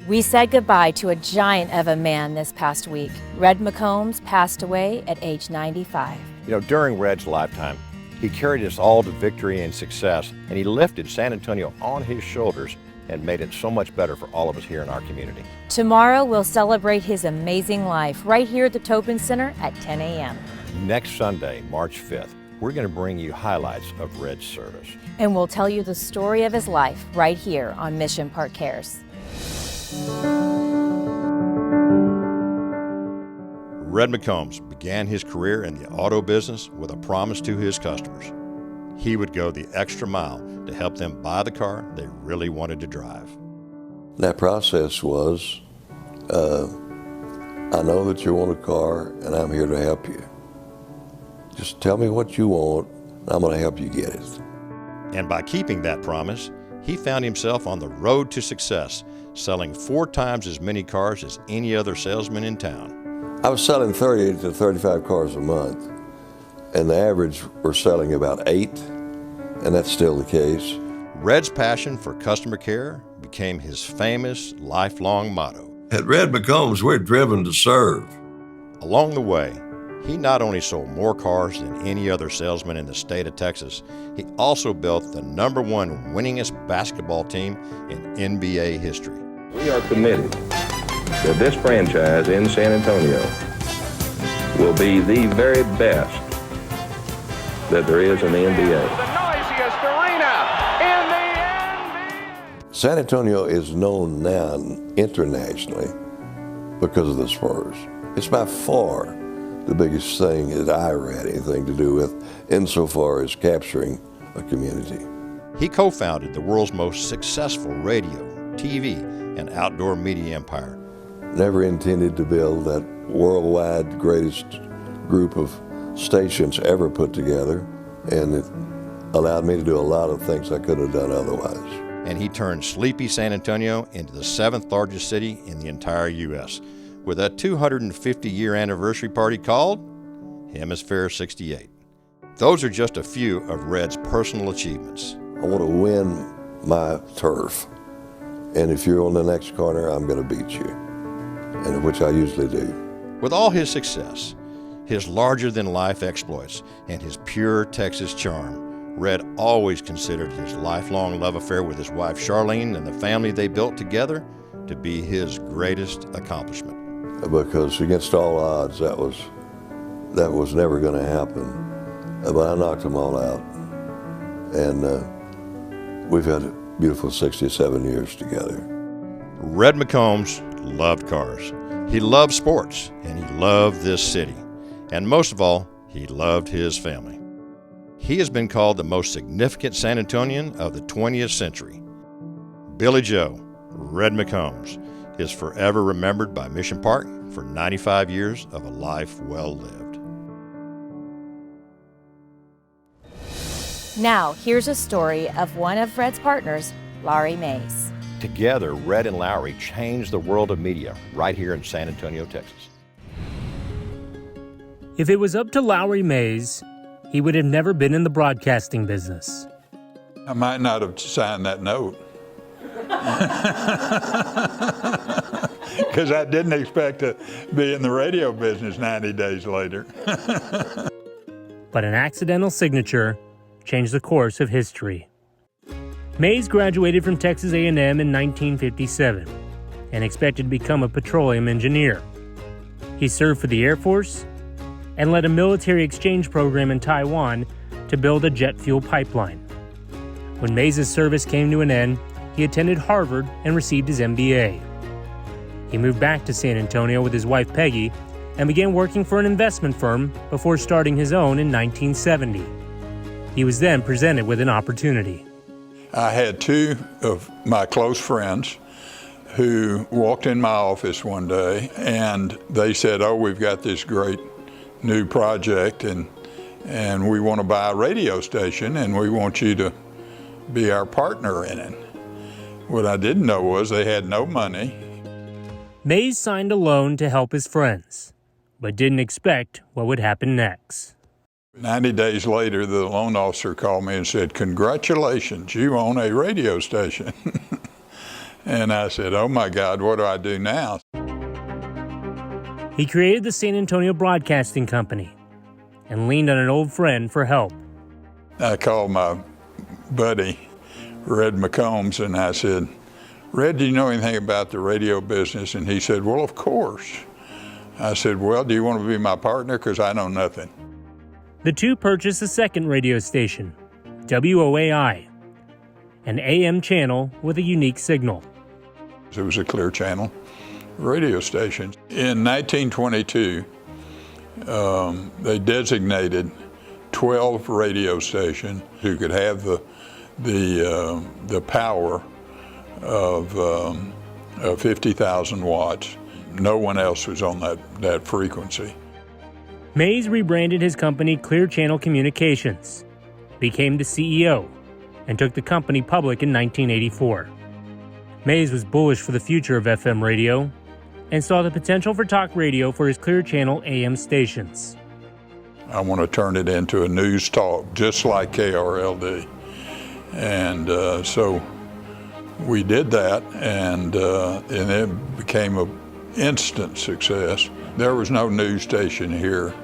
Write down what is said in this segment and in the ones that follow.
We said goodbye to a giant of a man this past week. Red McCombs passed away at age 95. During Red's lifetime, he carried us all to victory and success, and he lifted San Antonio on his shoulders and made it so much better for all of us here in our community. Tomorrow, we'll celebrate his amazing life right here at the Tobin Center at 10 a.m. Next Sunday, March 5th, we're going to bring you highlights of Red's service. And we'll tell you the story of his life right here on Mission Park Cares. Red McCombs began his career in the auto business with a promise to his customers. He would go the extra mile to help them buy the car they really wanted to drive. That process was, I know that you want a car and I'm here to help you. Just tell me what you want and I'm going to help you get it. And by keeping that promise, he found himself on the road to success, selling 4 times as many cars as any other salesman in town. I was selling 30 to 35 cars a month, and the average we're selling about 8, and that's still the case. Red's passion for customer care became his famous lifelong motto. At Red McCombs, we're driven to serve. Along the way, he not only sold more cars than any other salesman in the state of Texas, he also built the #1 winningest basketball team in NBA history. We are committed that this franchise in San Antonio will be the very best that there is in the NBA. The noisiest arena in the NBA. San Antonio is known now internationally because of the Spurs. It's by far the biggest thing that I ever had anything to do with insofar as capturing a community. He co-founded the world's most successful radio, TV, and outdoor media empire. Never intended to build that worldwide greatest group of stations ever put together, and it allowed me to do a lot of things I couldn't have done otherwise. And he turned sleepy San Antonio into the 7th largest city in the entire U.S. with a 250-year anniversary party called Hemisphere 68. Those are just a few of Red's personal achievements. I want to win my turf, and if you're on the next corner, I'm going to beat you, and which I usually do. With all his success, his larger-than-life exploits, and his pure Texas charm, Red always considered his lifelong love affair with his wife Charlene and the family they built together to be his greatest accomplishment. Because against all odds, that was never going to happen. But I knocked them all out, and we've had a beautiful 67 years together. Red McCombs loved cars. He loved sports, and he loved this city. And most of all, he loved his family. He has been called the most significant San Antonian of the 20th century. Billy Joe, Red McCombs, is forever remembered by Mission Park for 95 years of a life well lived. Now, here's a story of one of Red's partners, Lowry Mays. Together, Red and Lowry changed the world of media right here in San Antonio, Texas. If it was up to Lowry Mays, he would have never been in the broadcasting business. I might not have signed that note. Because I didn't expect to be in the radio business 90 days later. But an accidental signature changed the course of history. Mays graduated from Texas A&M in 1957 and expected to become a petroleum engineer. He served for the Air Force and led a military exchange program in Taiwan to build a jet fuel pipeline. When Mays' service came to an end, he attended Harvard and received his MBA. He moved back to San Antonio with his wife Peggy and began working for an investment firm before starting his own in 1970. He was then presented with an opportunity. I had 2 of my close friends who walked in my office one day and they said, "Oh, we've got this great new project and we want to buy a radio station and we want you to be our partner in it." What I didn't know was they had no money. Mays signed a loan to help his friends, but didn't expect what would happen next. 90 days later, the loan officer called me and said, "Congratulations, you own a radio station." And I said, oh my God, what do I do now? He created the San Antonio Broadcasting Company and leaned on an old friend for help. I called my buddy, Red McCombs, and I said, Red, do you know anything about the radio business? And he said, well, of course. I said, well, do you want to be my partner? Because I know nothing. The two purchased a second radio station, WOAI, an AM channel with a unique signal. It was a clear channel radio station. In 1922, they designated 12 radio stations who could have the power of 50,000 watts. No one else was on that frequency. Mays rebranded his company Clear Channel Communications, became the CEO, and took the company public in 1984. Mays was bullish for the future of FM radio and saw the potential for talk radio for his Clear Channel AM stations. I want to turn it into a news talk, just like KRLD. And so we did that, and it became an instant success. There was no news station here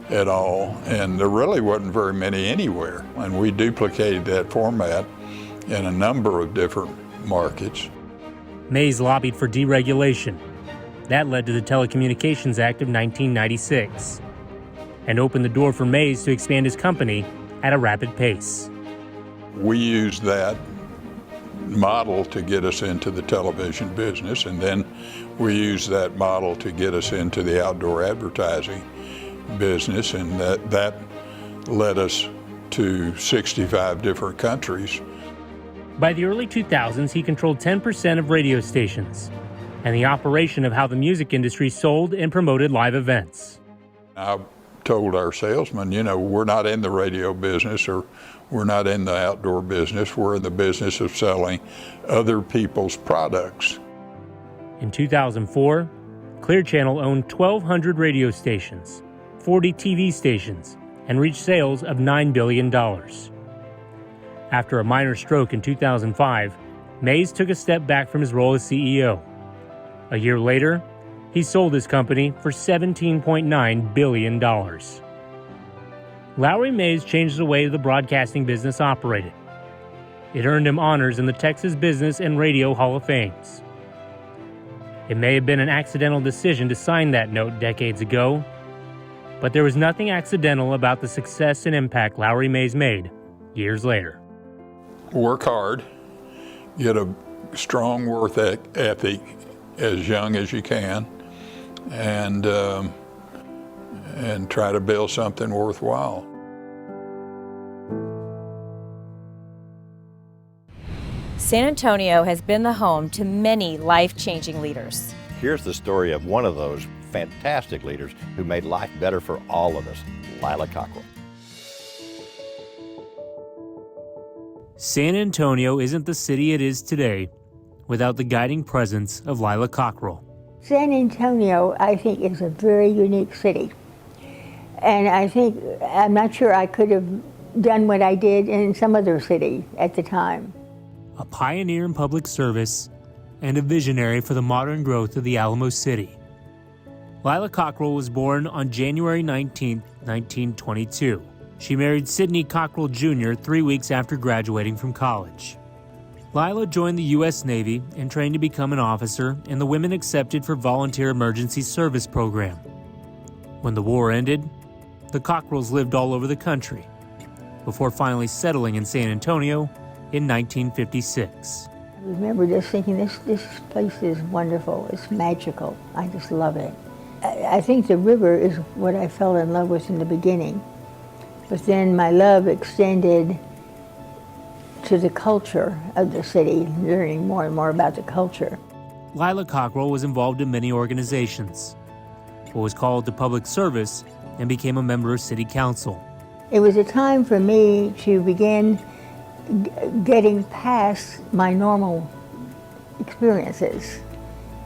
at all, and there really wasn't very many anywhere. And we duplicated that format in a number of different markets. Mays lobbied for deregulation. That led to the Telecommunications Act of 1996 and opened the door for Mays to expand his company at a rapid pace. We used that model to get us into the television business, and then we used that model to get us into the outdoor advertising business, and that led us to 65 different countries. By the early 2000s, he controlled 10% of radio stations and the operation of how the music industry sold and promoted live events. I told our salesmen, we're not in the radio business, or we're not in the outdoor business. We're in the business of selling other people's products. In 2004, Clear Channel owned 1,200 radio stations, 40 TV stations, and reached sales of $9 billion. After a minor stroke in 2005, Mays took a step back from his role as CEO. A year later, he sold his company for $17.9 billion. Lowry Mays changed the way the broadcasting business operated. It earned him honors in the Texas Business and Radio Hall of Fames. It may have been an accidental decision to sign that note decades ago, but there was nothing accidental about the success and impact Lowry Mays made years later. Work hard, get a strong work ethic as young as you can, and try to build something worthwhile. San Antonio has been the home to many life-changing leaders. Here's the story of one of those fantastic leaders who made life better for all of us, Lila Cockrell. San Antonio isn't the city it is today without the guiding presence of Lila Cockrell. San Antonio, I think, is a very unique city. And I'm not sure I could have done what I did in some other city at the time. A pioneer in public service and a visionary for the modern growth of the Alamo City. Lila Cockrell was born on January 19, 1922. She married Sidney Cockrell Jr. 3 weeks after graduating from college. Lila joined the U.S. Navy and trained to become an officer in the Women Accepted for Volunteer Emergency Service program. When the war ended, the Cockrells lived all over the country, before finally settling in San Antonio in 1956. I remember just thinking, this place is wonderful, it's magical, I just love it. I think the river is what I fell in love with in the beginning, but then my love extended to the culture of the city, learning more and more about the culture. Lila Cockrell was involved in many organizations, but was called to public service and became a member of City Council. It was a time for me to begin getting past my normal experiences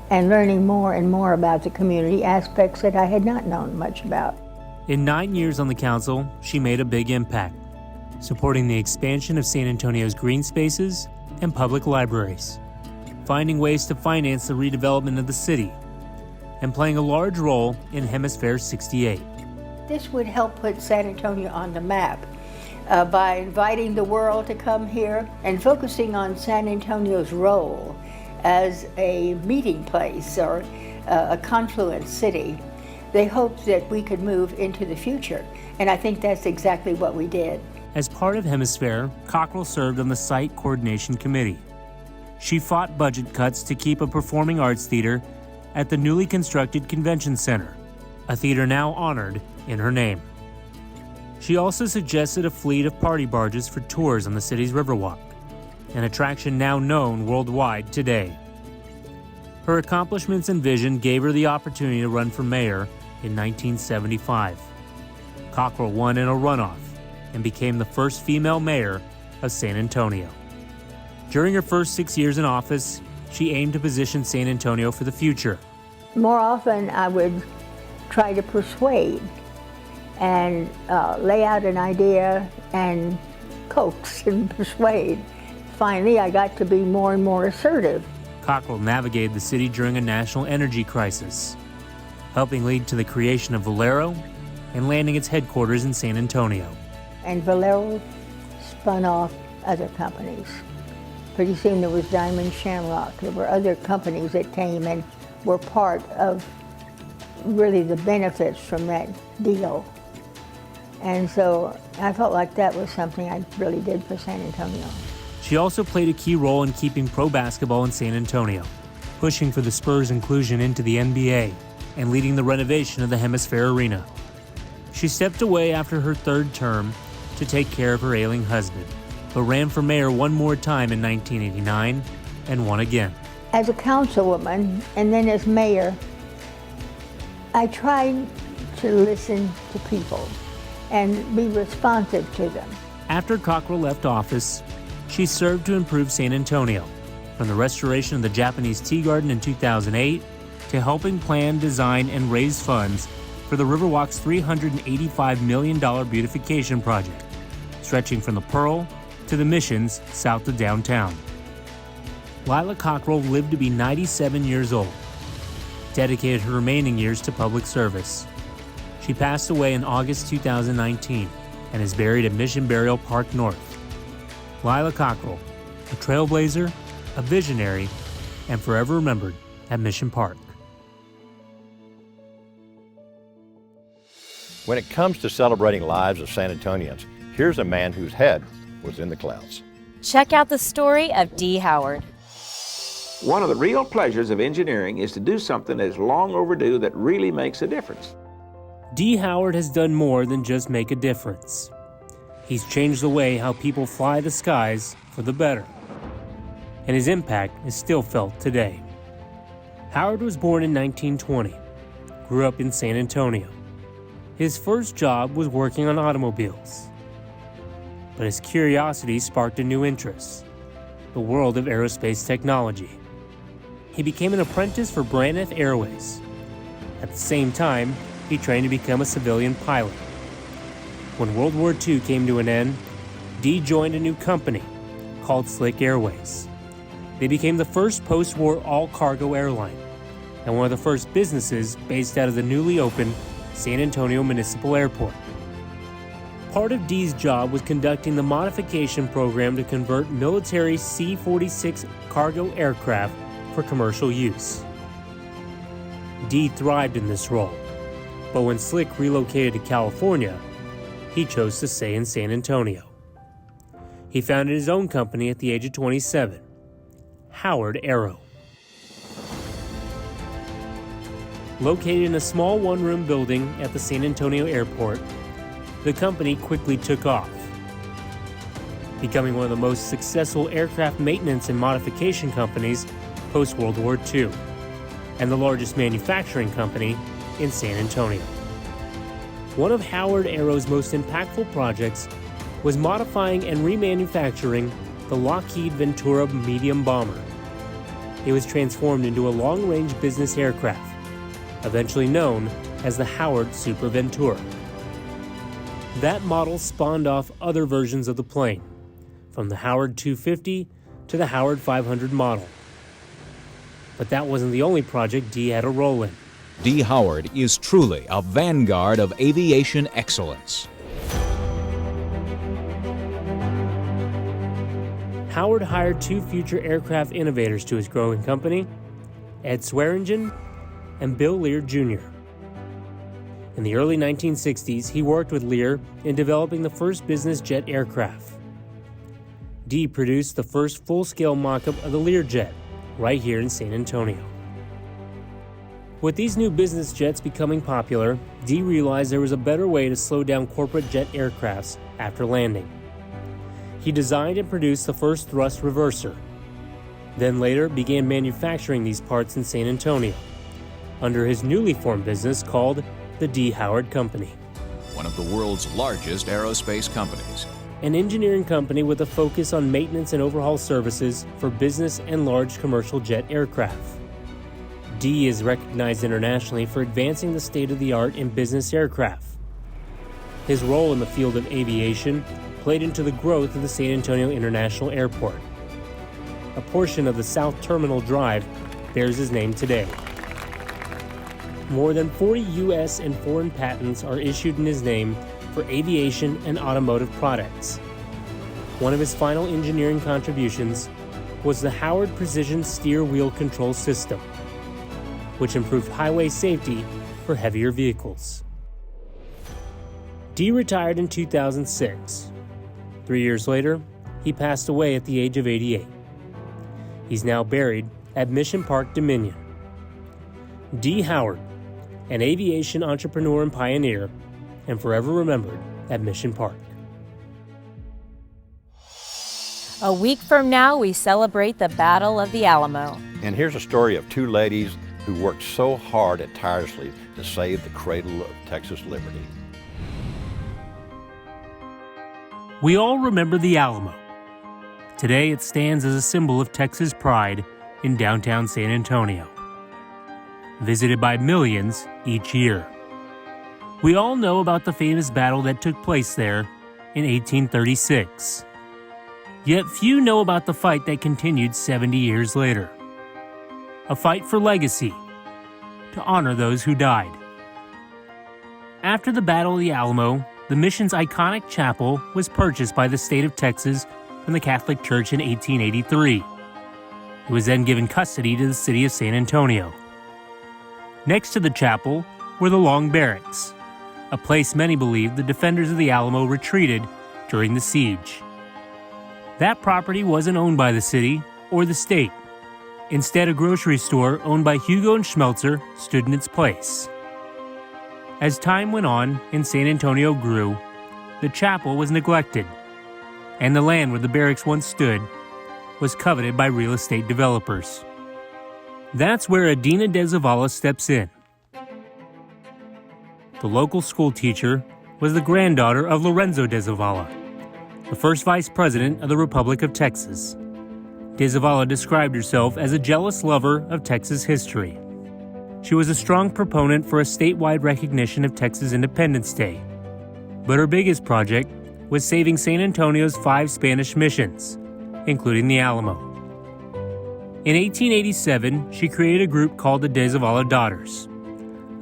and learning more and more about the community aspects that I had not known much about. In 9 years on the council, she made a big impact, supporting the expansion of San Antonio's green spaces and public libraries. finding ways to finance the redevelopment of the city, and playing a large role in Hemisphere 68. This would help put San Antonio on the map by inviting the world to come here and focusing on San Antonio's role as a meeting place or a confluence city. They hoped that we could move into the future, and I think that's exactly what we did. As part of Hemisphere, Cockrell served on the Site Coordination Committee. She fought budget cuts to keep a performing arts theater at the newly constructed Convention Center, a theater now honored in her name. She also suggested a fleet of party barges for tours on the city's Riverwalk, an attraction now known worldwide today. Her accomplishments and vision gave her the opportunity to run for mayor in 1975. Cockrell won in a runoff and became the first female mayor of San Antonio. During her first 6 years in office, she aimed to position San Antonio for the future. More often, I would try to persuade and lay out an idea and coax and persuade. Finally, I got to be more and more assertive. Cockrell navigated the city during a national energy crisis, helping lead to the creation of Valero and landing its headquarters in San Antonio. And Valero spun off other companies. Pretty soon there was Diamond Shamrock. There were other companies that came and were part of really the benefits from that deal. And so I felt like that was something I really did for San Antonio. She also played a key role in keeping pro basketball in San Antonio, pushing for the Spurs' inclusion into the NBA, and leading the renovation of the Hemisphere Arena. She stepped away after her third term to take care of her ailing husband, but ran for mayor one more time in 1989 and won again. As a councilwoman and then as mayor, I tried to listen to people and be responsive to them. After Cockrell left office, she served to improve San Antonio, from the restoration of the Japanese Tea Garden in 2008 to helping plan, design, and raise funds for the Riverwalk's $385 million beautification project, stretching from the Pearl to the Missions south of downtown. Lila Cockrell lived to be 97 years old, dedicated her remaining years to public service. She passed away in August 2019 and is buried at Mission Burial Park North. Lila Cockrell, a trailblazer, a visionary, and forever remembered at Mission Park. When it comes to celebrating lives of San Antonians, here's a man whose head was in the clouds. Check out the story of Dee Howard. One of the real pleasures of engineering is to do something that is long overdue that really makes a difference. Dee Howard has done more than just make a difference. He's changed the way how people fly the skies for the better, and his impact is still felt today. Howard was born in 1920, grew up in San Antonio. His first job was working on automobiles, but his curiosity sparked a new interest, the world of aerospace technology. He became an apprentice for Braniff Airways. At the same time, he trained to become a civilian pilot. When World War II came to an end, Dee joined a new company called Slick Airways. They became the first post-war all-cargo airline and one of the first businesses based out of the newly opened San Antonio Municipal Airport. Part of Dee's job was conducting the modification program to convert military C-46 cargo aircraft for commercial use. Dee thrived in this role, but when Slick relocated to California, he chose to stay in San Antonio. He founded his own company at the age of 27, Howard Aero. Located in a small one-room building at the San Antonio airport, the company quickly took off, becoming one of the most successful aircraft maintenance and modification companies post-World War II, and the largest manufacturing company in San Antonio. One of Howard Aero's most impactful projects was modifying and remanufacturing the Lockheed Ventura medium bomber. It was transformed into a long-range business aircraft, eventually known as the Howard Super Ventura. That model spawned off other versions of the plane, from the Howard 250 to the Howard 500 model. But that wasn't the only project Dee had a role in. Dee Howard is truly a vanguard of aviation excellence. Howard hired two future aircraft innovators to his growing company, Ed Swearingen and Bill Lear Jr. In the early 1960s, he worked with Lear in developing the first business jet aircraft. Dee produced the first full-scale mock-up of the Learjet, right here in San Antonio. With these new business jets becoming popular, Dee realized there was a better way to slow down corporate jet aircrafts after landing. He designed and produced the first thrust reverser, then later began manufacturing these parts in San Antonio, under his newly formed business called the Dee Howard Company. One of the world's largest aerospace companies. An engineering company with a focus on maintenance and overhaul services for business and large commercial jet aircraft. Dee is recognized internationally for advancing the state-of-the-art in business aircraft. His role in the field of aviation played into the growth of the San Antonio International Airport. A portion of the South Terminal Drive bears his name today. More than 40 U.S. and foreign patents are issued in his name for aviation and automotive products. One of his final engineering contributions was the Howard Precision Steer Wheel Control System, which improved highway safety for heavier vehicles. Dee retired in 2006. 3 years later, he passed away at the age of 88. He's now buried at Mission Park Dominion. Dee Howard, an aviation entrepreneur and pioneer, and forever remembered at Mission Park. A week from now, we celebrate the Battle of the Alamo. And here's a story of two ladies who worked so hard and tirelessly to save the cradle of Texas liberty. We all remember the Alamo. Today it stands as a symbol of Texas pride in downtown San Antonio, visited by millions each year. We all know about the famous battle that took place there in 1836. Yet few know about the fight that continued 70 years later. A fight for legacy, to honor those who died. After the Battle of the Alamo, the mission's iconic chapel was purchased by the state of Texas from the Catholic Church in 1883. It was then given custody to the city of San Antonio. Next to the chapel were the Long Barracks, a place many believe the defenders of the Alamo retreated during the siege. That property wasn't owned by the city or the state. Instead, a grocery store owned by Hugo and Schmelzer stood in its place. As time went on and San Antonio grew, the chapel was neglected, and the land where the barracks once stood was coveted by real estate developers. That's where Adina de Zavala steps in. The local school teacher was the granddaughter of Lorenzo de Zavala, the first vice president of the Republic of Texas. De Zavala described herself as a jealous lover of Texas history. She was a strong proponent for a statewide recognition of Texas Independence Day. But her biggest project was saving San Antonio's 5 Spanish missions, including the Alamo. In 1887, she created a group called the De Zavala Daughters,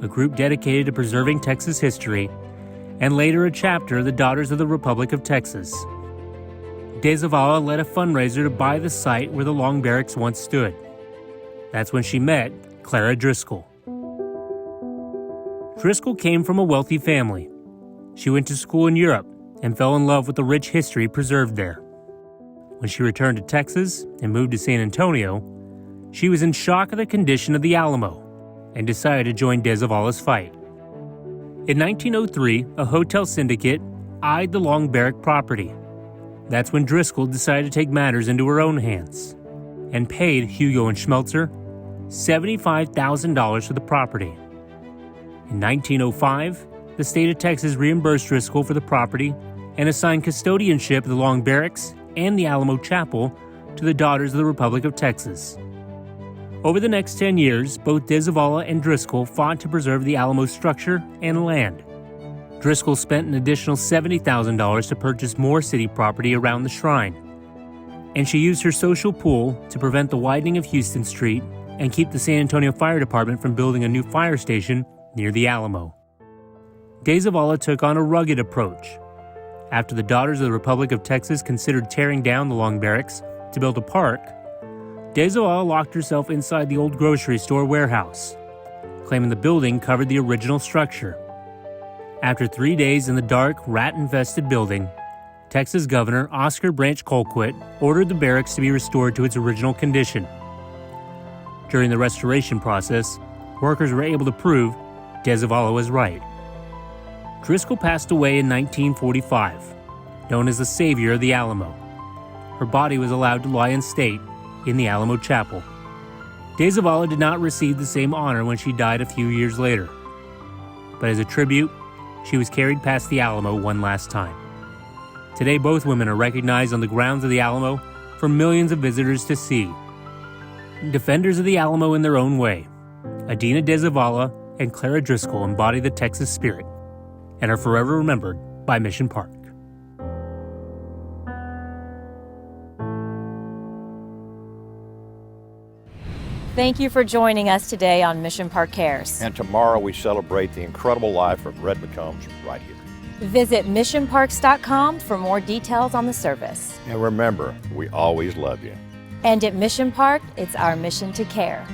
a group dedicated to preserving Texas history, and later a chapter of the Daughters of the Republic of Texas. De Zavala led a fundraiser to buy the site where the Long Barracks once stood. That's when she met Clara Driscoll. Driscoll came from a wealthy family. She went to school in Europe and fell in love with the rich history preserved there. When she returned to Texas and moved to San Antonio, she was in shock of the condition of the Alamo and decided to join De Zavala's fight. In 1903, a hotel syndicate eyed the Long Barrack property. That's when Driscoll decided to take matters into her own hands and paid Hugo and Schmelzer $75,000 for the property. In 1905, the state of Texas reimbursed Driscoll for the property and assigned custodianship of the Long Barracks and the Alamo Chapel to the Daughters of the Republic of Texas. Over the next 10 years, both De Zavala and Driscoll fought to preserve the Alamo structure and land. Driscoll spent an additional $70,000 to purchase more city property around the shrine, and she used her social pull to prevent the widening of Houston Street and keep the San Antonio Fire Department from building a new fire station near the Alamo. De Zavala took on a rugged approach. After the Daughters of the Republic of Texas considered tearing down the Long Barracks to build a park, De Zavala locked herself inside the old grocery store warehouse, claiming the building covered the original structure. After 3 days in the dark, rat-infested building, Texas Governor Oscar Branch Colquitt ordered the barracks to be restored to its original condition. During the restoration process, workers were able to prove De Zavala was right. Driscoll passed away in 1945, known as the Savior of the Alamo. Her body was allowed to lie in state in the Alamo Chapel. De Zavala did not receive the same honor when she died a few years later. But as a tribute, she was carried past the Alamo one last time. Today, both women are recognized on the grounds of the Alamo for millions of visitors to see. Defenders of the Alamo in their own way, Adina De Zavala and Clara Driscoll embody the Texas spirit and are forever remembered by Mission Park. Thank you for joining us today on Mission Park Cares. And tomorrow we celebrate the incredible life of Red McCombs right here. Visit missionparks.com for more details on the service. And remember, we always love you. And at Mission Park, it's our mission to care.